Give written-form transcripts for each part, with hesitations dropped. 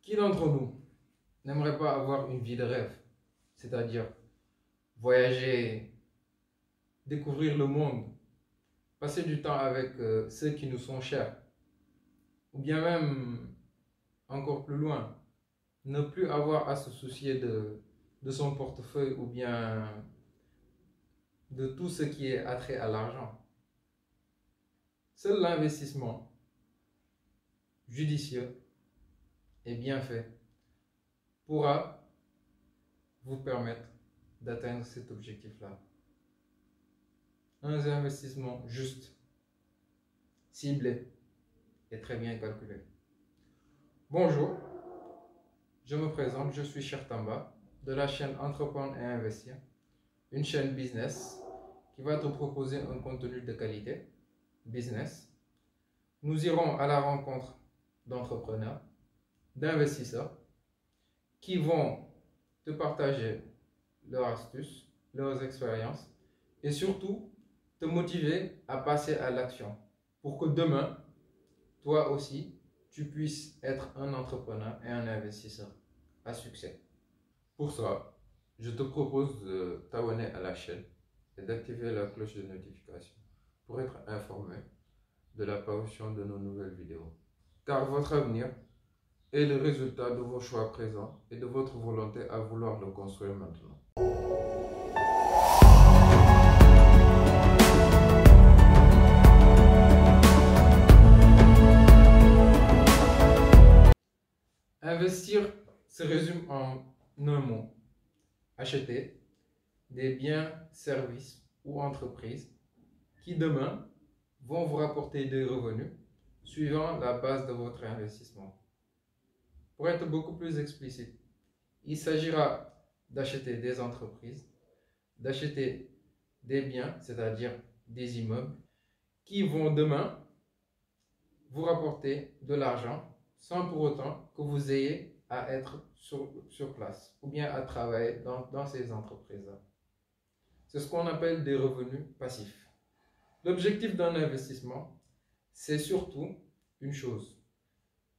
Qui d'entre nous n'aimerait pas avoir une vie de rêve, c'est-à-dire voyager, découvrir le monde, passer du temps avec ceux qui nous sont chers, ou bien même encore plus loin, ne plus avoir à se soucier de son portefeuille ou bien de tout ce qui est attrait à l'argent. Seul l'investissement judicieux et bien fait pourra vous permettre d'atteindre cet objectif-là. Un investissement juste, ciblé et très bien calculé. Bonjour, je me présente, je suis Cheikh Tamba de la chaîne Entreprendre et Investir, une chaîne business qui va te proposer un contenu de qualité, business. Nous irons à la rencontre d'entrepreneurs, d'investisseurs qui vont te partager leurs astuces, leurs expériences et surtout te motiver à passer à l'action pour que demain, toi aussi, tu puisses être un entrepreneur et un investisseur à succès. Pour ça, je te propose de t'abonner à la chaîne et d'activer la cloche de notification pour être informé de la parution de nos nouvelles vidéos. Car votre avenir est le résultat de vos choix présents et de votre volonté à vouloir le construire maintenant. Investir se résume en un mot: acheter des biens, services ou entreprises qui demain vont vous rapporter des revenus suivant la base de votre investissement. Pour être beaucoup plus explicite, il s'agira d'acheter des entreprises, d'acheter des biens, c'est-à-dire des immeubles, qui vont demain vous rapporter de l'argent sans pour autant que vous ayez à être sur place ou bien à travailler dans ces entreprises-là. C'est ce qu'on appelle des revenus passifs. L'objectif d'un investissement, c'est surtout une chose: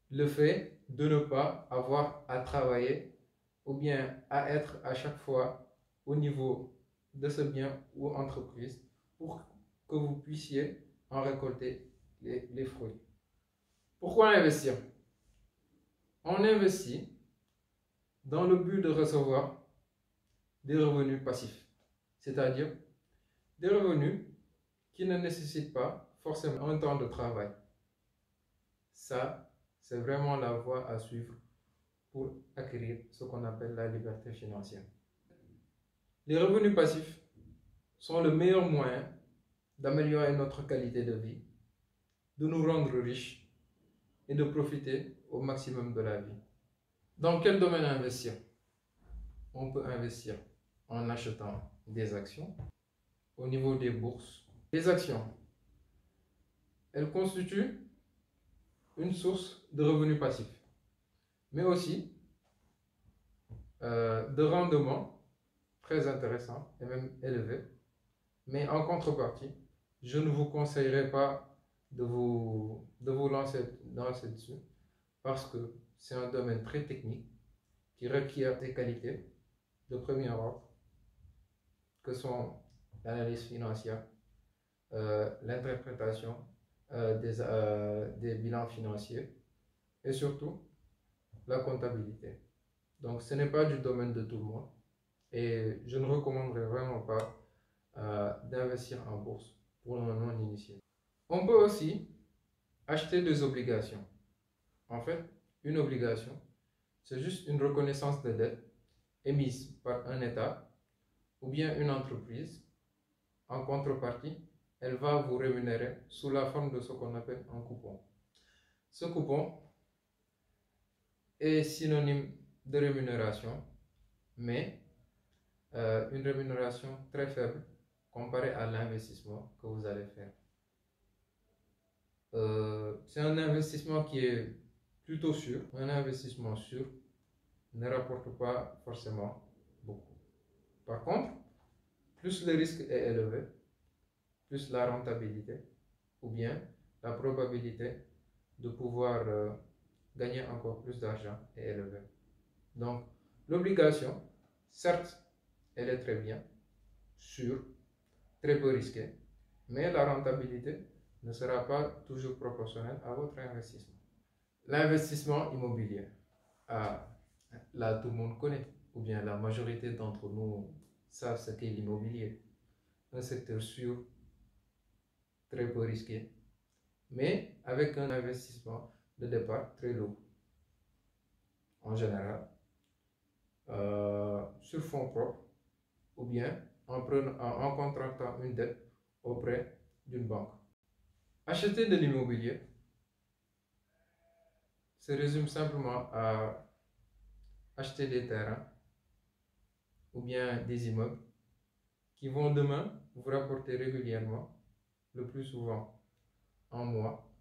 le fait de ne pas avoir à travailler ou bien à être à chaque fois au niveau de ce bien ou entreprise pour que vous puissiez en récolter les fruits. Pourquoi investir? On investit dans le but de recevoir des revenus passifs, c'est-à-dire des revenus qui ne nécessitent pas forcément un temps de travail. Ça, c'est vraiment la voie à suivre pour acquérir ce qu'on appelle la liberté financière. Les revenus passifs sont le meilleur moyen d'améliorer notre qualité de vie, de nous rendre riches et de profiter au maximum de la vie. Dans quel domaine investir? On peut investir en achetant des actions au niveau des bourses. Les actions, elles constituent une source de revenus passifs, mais aussi de rendements très intéressants et même élevés. Mais en contrepartie, je ne vous conseillerais pas de vous lancer dans dessus parce que c'est un domaine très technique qui requiert des qualités de premier ordre que sont l'analyse financière, l'interprétation des bilans financiers et surtout la comptabilité. Donc ce n'est pas du domaine de tout le monde et je ne recommanderais vraiment pas d'investir en bourse pour un non-initié. On peut aussi acheter des obligations. En fait, une obligation, c'est juste une reconnaissance de dette émise par un État ou bien une entreprise. En contrepartie, elle va vous rémunérer sous la forme de ce qu'on appelle un coupon. Ce coupon est synonyme de rémunération, mais une rémunération très faible comparée à l'investissement que vous allez faire. C'est un investissement qui est plutôt sûr. Un investissement sûr ne rapporte pas forcément beaucoup. Par contre, plus le risque est élevé, plus la rentabilité ou bien la probabilité de pouvoir gagner encore plus d'argent et élever. Donc, l'obligation, certes, elle est très bien, sûre, très peu risquée, mais la rentabilité ne sera pas toujours proportionnelle à votre investissement. L'investissement immobilier, ah, là tout le monde connaît, ou bien la majorité d'entre nous savent ce qu'est l'immobilier. Un secteur sûr, très peu risqué, mais avec un investissement de départ très lourd. En général, sur fonds propres, ou bien en contractant une dette auprès d'une banque. Acheter de l'immobilier se résume simplement à acheter des terrains ou bien des immeubles qui vont demain vous rapporter régulièrement, le plus souvent en mois,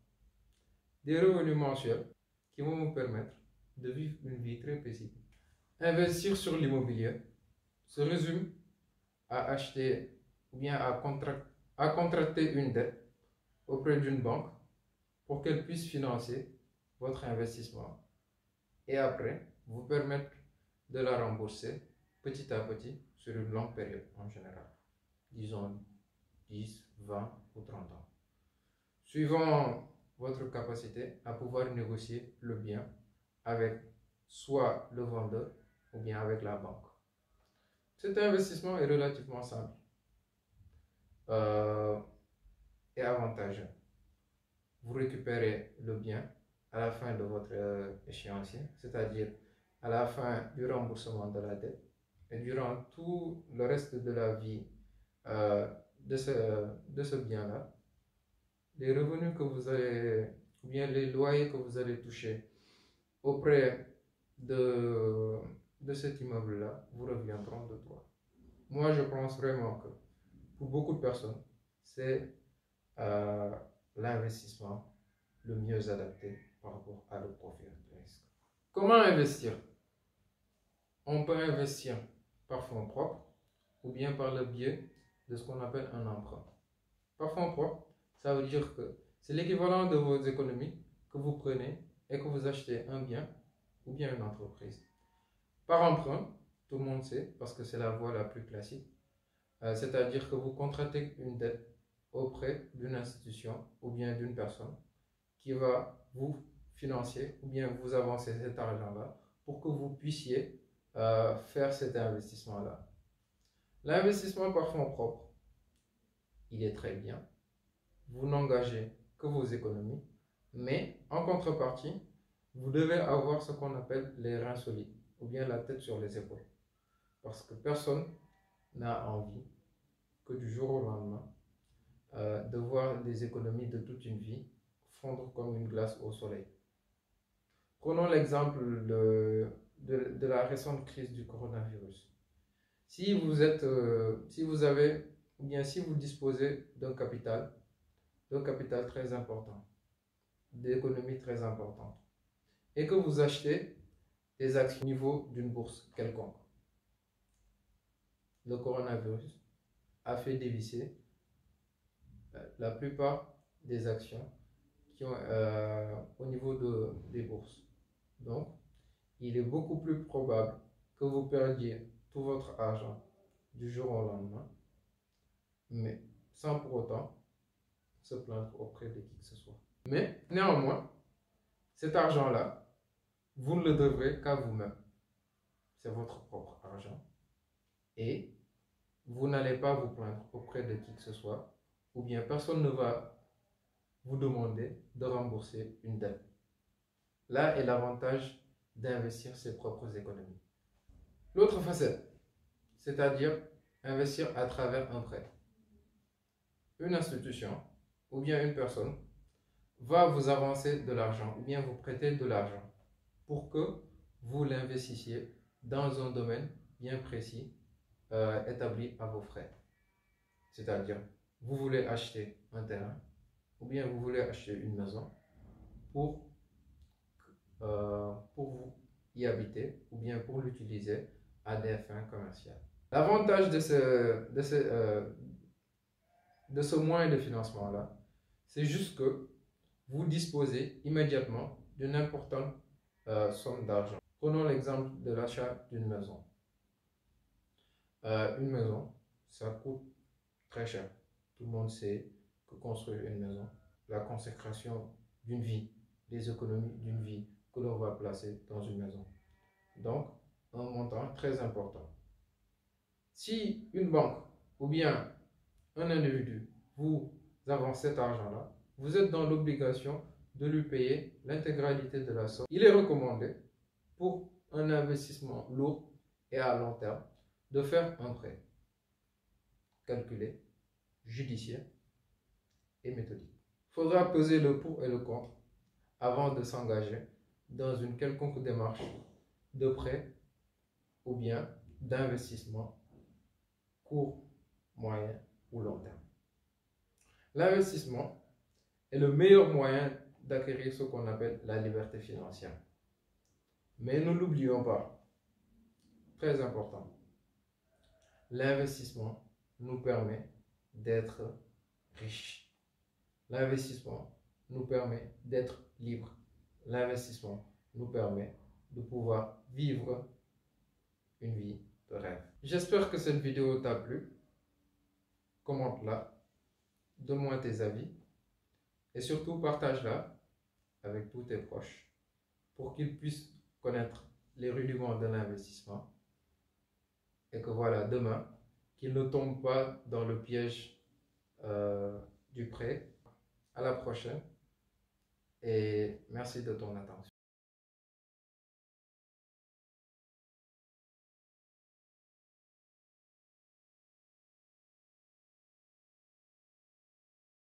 des revenus mensuels qui vont vous permettre de vivre une vie très paisible. Investir sur l'immobilier se résume à acheter ou bien à contracter une dette auprès d'une banque pour qu'elle puisse financer votre investissement et après vous permettre de la rembourser petit à petit sur une longue période en général, disons 10, 20 ou 30 ans, suivant votre capacité à pouvoir négocier le bien avec soit le vendeur ou bien avec la banque. Cet investissement est relativement simple et avantageux. Vous récupérez le bien à la fin de votre échéancier, c'est-à-dire à la fin du remboursement de la dette et durant tout le reste de la vie de ce bien-là. Les revenus que vous allez, ou bien les loyers que vous allez toucher auprès de cet immeuble-là vous reviendront de droit. Moi, je pense vraiment que pour beaucoup de personnes, c'est l'investissement le mieux adapté par rapport à leur profil de risque. Comment investir? On peut investir par fonds propres ou bien par le biais de ce qu'on appelle un emprunt. Par fonds propres, ça veut dire que c'est l'équivalent de vos économies que vous prenez et que vous achetez un bien ou bien une entreprise. Par emprunt, tout le monde sait, parce que c'est la voie la plus classique, c'est-à-dire que vous contractez une dette auprès d'une institution ou bien d'une personne qui va vous financer ou bien vous avancer cet argent-là pour que vous puissiez faire cet investissement-là. L'investissement par fonds propres, il est très bien. Vous n'engagez que vos économies, mais en contrepartie, vous devez avoir ce qu'on appelle les reins solides ou bien la tête sur les épaules. Parce que personne n'a envie que du jour au lendemain de voir les économies de toute une vie fondre comme une glace au soleil. Prenons l'exemple de la récente crise du coronavirus. Si vous avez, ou bien si vous disposez d'un capital très important, d'économies très importantes, et que vous achetez des actions au niveau d'une bourse quelconque, le coronavirus a fait dévisser la plupart des actions qui ont, au niveau des bourses. Donc, il est beaucoup plus probable que vous perdiez tout votre argent du jour au lendemain, mais sans pour autant se plaindre auprès de qui que ce soit. Mais néanmoins, cet argent-là, vous ne le devrez qu'à vous-même. C'est votre propre argent. Et vous n'allez pas vous plaindre auprès de qui que ce soit, ou bien personne ne va vous demander de rembourser une dette. Là est l'avantage d'investir ses propres économies. L'autre facette, c'est-à-dire investir à travers un prêt. Une institution ou bien une personne va vous avancer de l'argent ou bien vous prêter de l'argent pour que vous l'investissiez dans un domaine bien précis établi à vos frais. C'est-à-dire, vous voulez acheter un terrain ou bien vous voulez acheter une maison pour vous y habiter ou bien pour l'utiliser à des fins commerciales. L'avantage de ce moyen de financement-là, c'est juste que vous disposez immédiatement d'une importante somme d'argent. Prenons l'exemple de l'achat d'une maison. Une maison, ça coûte très cher. Tout le monde sait que construire une maison, la consécration d'une vie, les économies d'une vie que l'on va placer dans une maison. Donc, un montant très important. Si une banque ou bien un individu vous avance cet argent-là, vous êtes dans l'obligation de lui payer l'intégralité de la somme. Il est recommandé pour un investissement lourd et à long terme de faire un prêt calculé, judiciaire et méthodique. Il faudra peser le pour et le contre avant de s'engager dans une quelconque démarche de prêt ou bien d'investissement court, moyen ou long terme. L'investissement est le meilleur moyen d'acquérir ce qu'on appelle la liberté financière. Mais ne l'oublions pas, très important, l'investissement nous permet d'être riches. L'investissement nous permet d'être libres. L'investissement nous permet de pouvoir vivre une vie de rêve. J'espère que cette vidéo t'a plu. Commente-la, donne-moi tes avis et surtout partage-la avec tous tes proches pour qu'ils puissent connaître les rudiments de l'investissement et que voilà, demain, qu'ils ne tombent pas dans le piège du prêt. À la prochaine et merci de ton attention.